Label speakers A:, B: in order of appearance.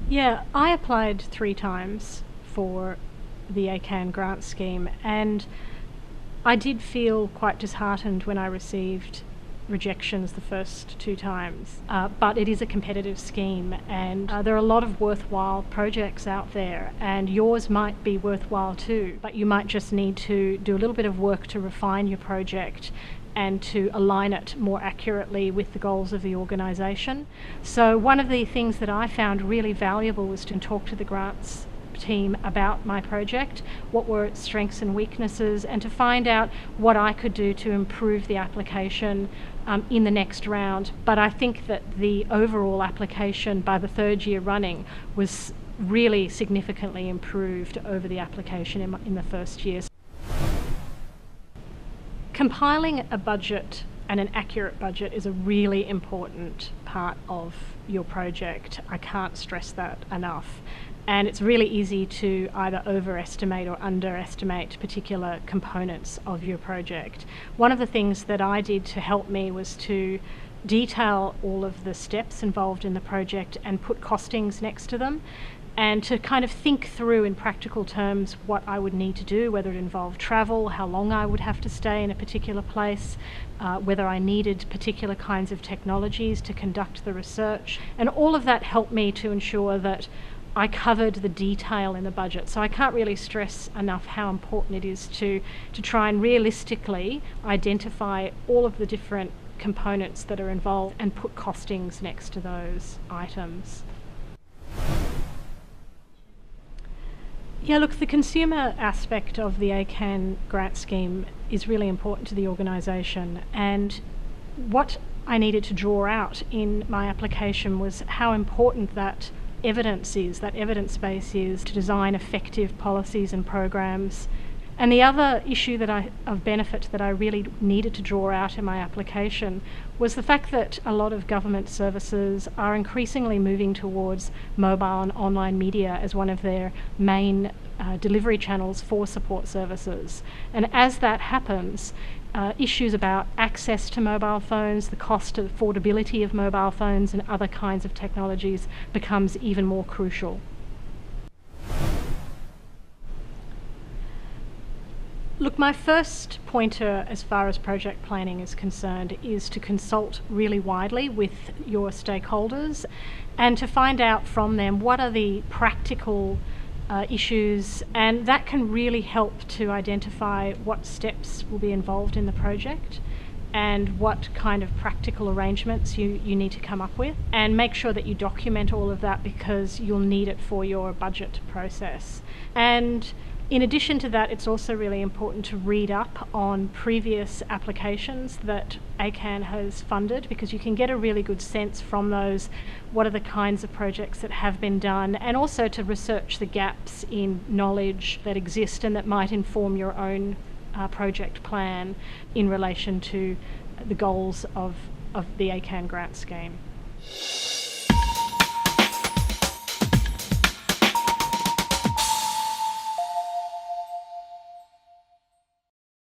A: Yeah, I applied 3 times for the ACCAN grant scheme, and I did feel quite disheartened when I received rejections the first 2 times. But it is a competitive scheme, and there are a lot of worthwhile projects out there, and yours might be worthwhile too, but you might just need to do a little bit of work to refine your project and to align it more accurately with the goals of the organisation. So one of the things that I found really valuable was to talk to the grants team about my project, what were its strengths and weaknesses, and to find out what I could do to improve the application in the next round. But I think that the overall application by the 3rd year running was really significantly improved over the application in the first year. Compiling a budget and an accurate budget is a really important part of your project. I can't stress that enough. And it's really easy to either overestimate or underestimate particular components of your project. One of the things that I did to help me was to detail all of the steps involved in the project and put costings next to them, and to kind of think through in practical terms what I would need to do, whether it involved travel, how long I would have to stay in a particular place, whether I needed particular kinds of technologies to conduct the research. And all of that helped me to ensure that I covered the detail in the budget. So I can't really stress enough how important it is to try and realistically identify all of the different components that are involved and put costings next to those items. Yeah, look, the consumer aspect of the ACCAN grant scheme is really important to the organisation, and what I needed to draw out in my application was how important that evidence base is to design effective policies and programs. And the other issue of benefit that I really needed to draw out in my application was the fact that a lot of government services are increasingly moving towards mobile and online media as one of their main delivery channels for support services. And as that happens, issues about access to mobile phones, the cost of affordability of mobile phones and other kinds of technologies becomes even more crucial. Look, my first pointer as far as project planning is concerned is to consult really widely with your stakeholders and to find out from them what are the practical issues, and that can really help to identify what steps will be involved in the project and what kind of practical arrangements you need to come up with, and make sure that you document all of that because you'll need it for your budget process. And in addition to that, it's also really important to read up on previous applications that ACCAN has funded, because you can get a really good sense from those what are the kinds of projects that have been done, and also to research the gaps in knowledge that exist and that might inform your own project plan in relation to the goals of the ACCAN grant scheme.